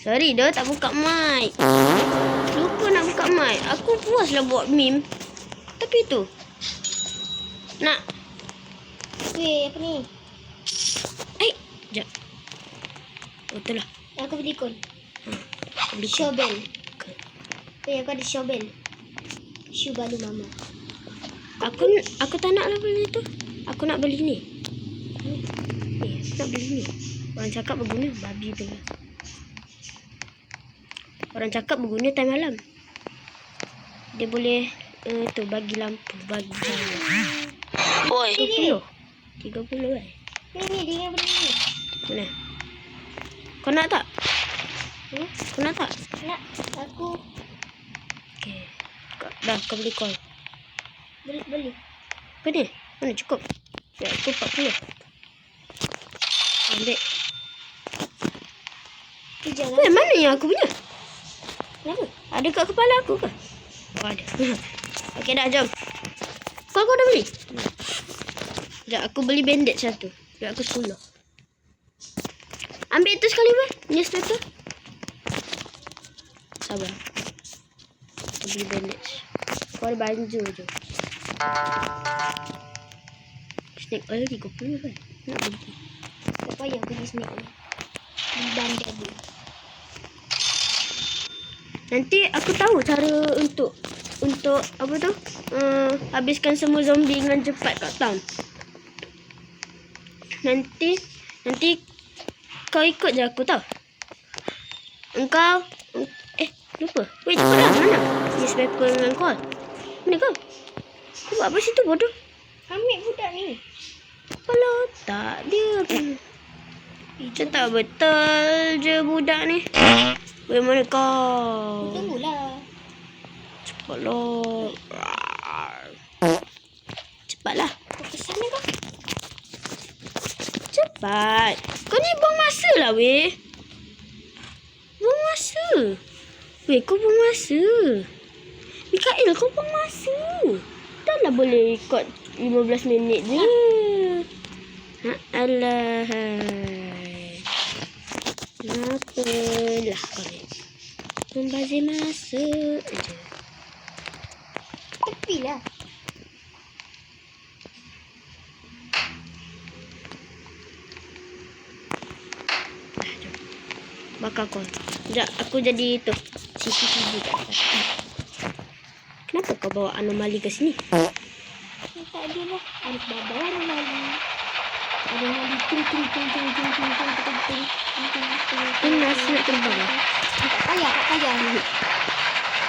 Sorry dah tak buka mic. Lupa nak buka mic. Aku puaslah buat meme. Tapi tu. Nak. Weh, apa ni? Sekejap. Betul lah. Aku beli kon. Beli Shovel. Weh, aku ada shovel. Shoe baru mama. Aku tak nak lah beli tu. Aku nak beli ni. Aku nak beli ni. Orang cakap berguna. Babi tu lah. Orang cakap berguna time malam. Dia boleh tu bagi lampu, bagi cahaya. Oi. 30 kan? Ni dia beli ni. Mana? Kau nak tak? Kau nak tak? Nak aku Okay. Dah kau beli call. beli. Apa ni? Mana cukup? Ya aku 40. Ambil. Tu jangan. Weh, mana yang aku punya? Kenapa? Ada kat kepala aku ke? Oh, ada. Okey dah, jom. Kau dah beli? Sekejap, aku beli bandage satu. Biar aku 10. Ambil itu sekali, weh. Newspaper. Sabar. Aku beli bandage. Kau ada baju je. Snake oil 30 kan? Nak beli. Tak payah beli snake ni. Beli bandar dia. Nanti aku tahu cara untuk apa tu? Habiskan semua zombie dengan cepat kat town. Nanti kau ikut je aku tau. Engkau lupa. Wait, cepatlah. Mana? Newspaper dengan call. Mana kau? Kau buat apa situ bodoh? Ambil budak ni. Kalau tak dia macam tak betul je budak ni. Weh, mana kau? Tunggulah. Cepatlah. Cepatlah. Kau kesana kau. Cepat. Kau ni buang masa lah weh. Buang masa. Weh, kau buang masa. Mikael, kau buang masa. Dah lah boleh ikut 15 minit je. Alah. Apalah kau ni. Membazir masa je. Tepilah. Bakar kau. Sekejap, aku jadi tu. CCTV kat atas. Kenapa kau bawa anomali ke sini? Tak ada lah. Ada bawa anomali. Anomali ting. Ini nasi nak terbang. Tak payah.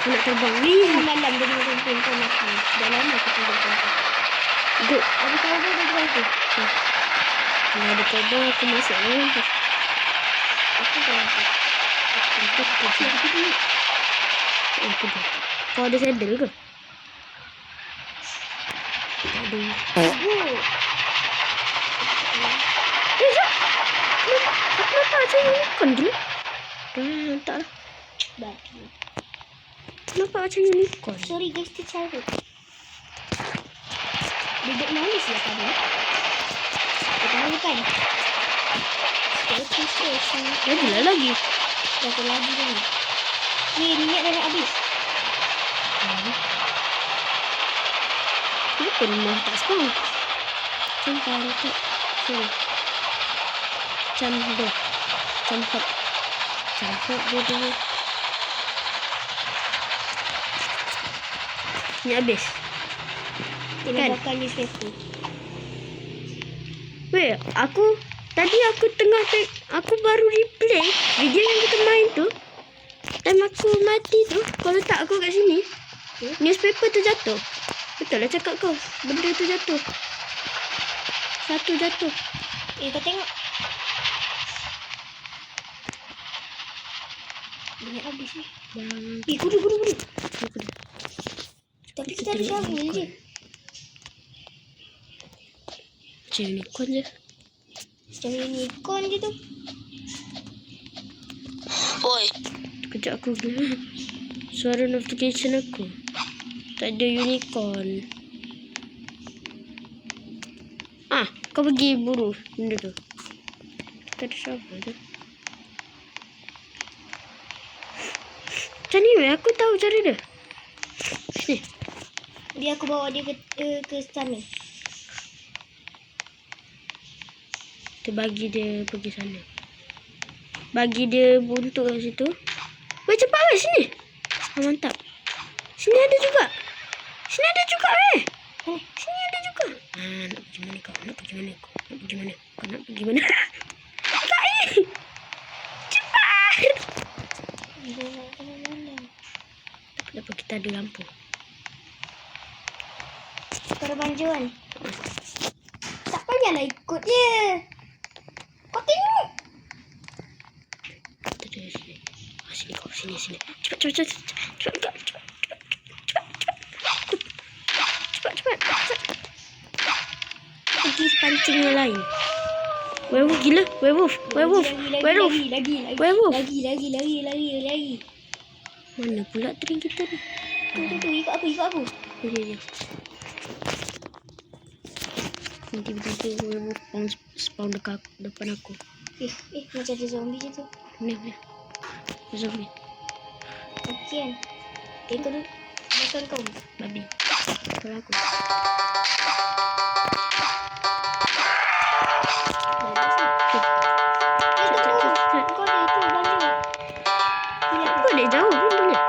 Nak terbang ni. Malam dia dengan kumpul kau makan. Dah lama aku tinggal kumpul. Duduk. Ada kau ada tu. Kalau ada terbang, aku masuk ni. Aku tak nampak. Aku dah. Kau ada saddle ke? Tak ada. Jap. Aku nampak macam unicorn gila. Tak lah. Batu. Nampak macam unicorn. Sorry guys, tercara. Duduk manis lah tadi. Kita tahu kan? Station. Jadilah lagi. Berapa lagi ni? Minyak dah nak habis. Kenapa rumah tak spawn? Sampai tak. Sini. Campur dia dulu. Ni habis. Kena bakar newspaper. Weh, aku baru replay video yang kita main tu. Time aku mati tu, kau letak aku kat sini. Newspaper tu jatuh. Betul lah cakap kau. Benda tu jatuh. Satu jatuh. Kau tengok. Banyak habis ni. Kudu. Tapi kita ada shovel je. Macam unicorn je. Macam unicorn je tu. Oi. Kejap aku gila. Suara notification aku. Tak ada unicorn. Kau pergi buru benda tu. Kita ada shovel tu. Macam ni weh, aku tahu cara dia. Sini. Biar aku bawa dia ke sana. Kita bagi dia pergi sana. Bagi dia buntuk kat situ. Weh, cepat weh, sini. Mantap. Sini ada juga. Sini ada juga weh. Sini ada juga. Nak pergi mana kau? Nak pergi mana kau? Nak pergi mana? Kau nak pergi mana? Kai! Cepat! Dia nak ke mana? Kenapa kita ada lampu? Kau banjuan. Tak payahlah ikut dia. Kau tengok. Kita ada sini. Sini kau, sini. Cepat. Pergi pancing yang lain. Werewolf gila. Werewolf. Lagi. Mana pula train kita ni? Tu, ikut aku. Ya. Tiba-tiba werewolf spawn depan aku. Macam ada zombie je tu. Ni. Zombie. Okey kan. Kau tu. Makan kau. Babi. Kalau aku. Kau ada itu banyak. Aku ada jauh pun boleh.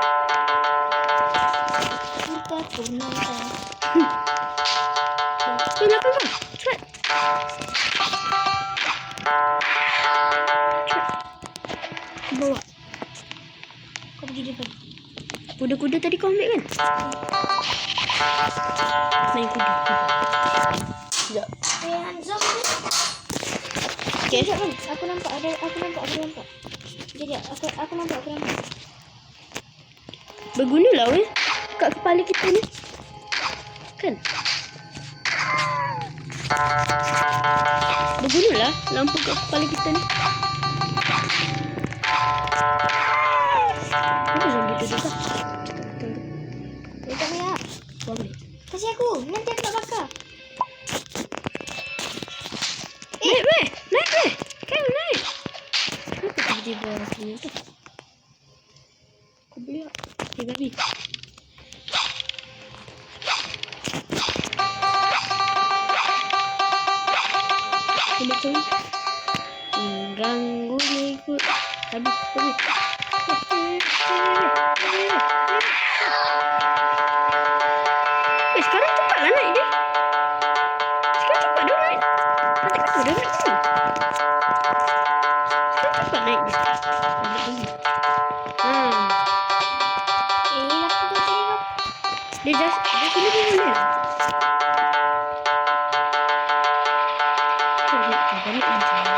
Kita tunangkan. Kenapa kau? Cepat. Aku bawa. Kau pergi depan. Kuda-kuda tadi kau ambil kan? Main kuda. Sekejap. Zombie. Okay. Aku nampak. Jadi aku nampak. Bergunalah weh kat kepala kita ni. Kan? Bergunalah lampu kat kepala kita ni. Apa zombie tu juga? Dia tak payah. Boleh. Kasih aku. Nanti aku nak bakar. Naik weh. Kan naik. Kenapa tiba-tiba rasanya tu? Aku beli tak? Okay, babi. Betul. Ganggu dia ikut. Habis. Sekarang cepatlah naik dia. Sekarang cepat dia naik. Nanti kata dia naik sini. Sekarang cepat naik dia. Aku tu tengok. Dia kena dia.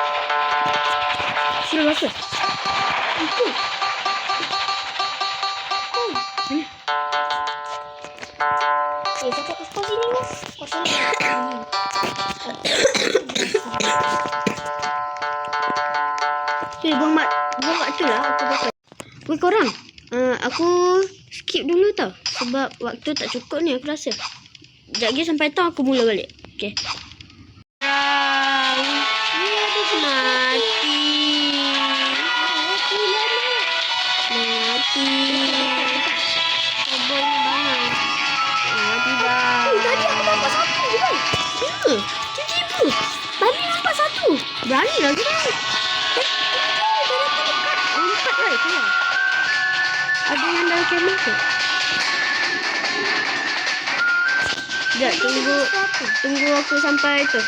Sila rasa. Itu. Mana? Cakap kau sini lah. Kau sini. Buang mak tu lah aku bakar. Weh korang, aku skip dulu tau. Sebab waktu tak cukup ni aku rasa. Sekejap lagi sampai tau aku mula balik. Okay. Mati. Sabar ni banyak. Tidak. Tadi aku nampak satu je kan? Ya. Tiba-tiba. Tadi nampak satu. Berani lagi kan? Empat lah itu lah. Ada yang dalam kamera tu. Sekejap, tunggu aku sampai tu.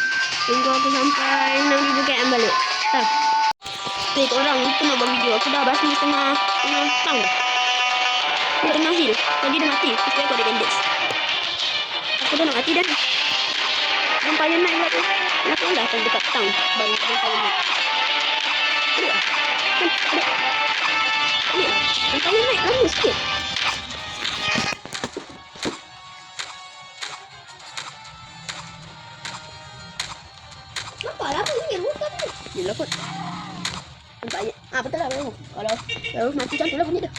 Tunggu aku sampai 6,000 KM balik. Tak. Okay, korang, itu nak buat video. Aku dah basi tengah tang dah. Di tengah hill. Tadi dah mati. Tapi aku ada bandage. Aku dah nak mati dah. Vampire night pula tu. Kenapa lah akan dekat tang. Baru vampire night. Adik lah. Kan, adik. Adik lah. Vampire night lama sikit. Nampak lah apa ni? Bukan ni. Yelah kot. Nampak je. Betul lah baru. Kalau baru mati macam tu lah bunyi dia.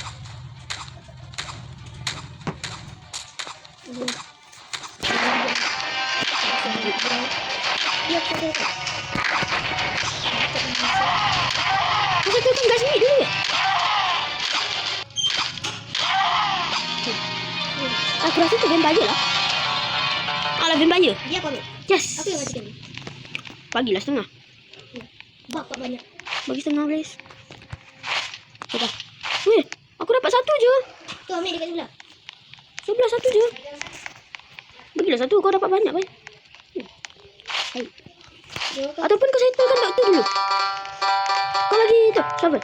Ya, betul. Kita gas ni dulu. Aku rasa tu vampire lah. Alah vampire. Dia apa ambil? Yes. Aku yang matikan dia. Bagilah setengah. Bapak banyak. Bagi setengah please. Dah. Weh, aku dapat satu je. Tu ambil dekat sebelah. Sebelah satu je. Bagilah satu, kau dapat banyak kan? Ataupun kau settlekan doktor dulu. Kau bagi tu, shovel.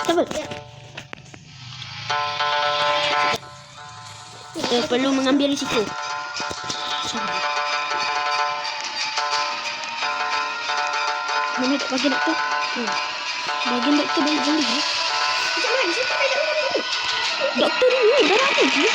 Shovel. Ya. Perlu mengambil risiko. Shovel. Mana tak bagi doktor? Bagian doktor balik jauh ni. Jangan, siapa tak ada orang dulu? Doktor dulu, dah lama ni.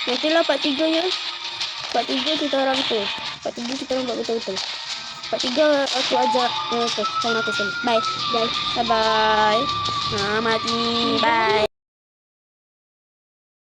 Nantilah part 3 ya. Part 3 kita orang tu. Part 3 kita orang buat betul-betul. Part 3 aku ajak okay, sama aku sekali. Bye. Bye. Bye bye. Mati. Bye.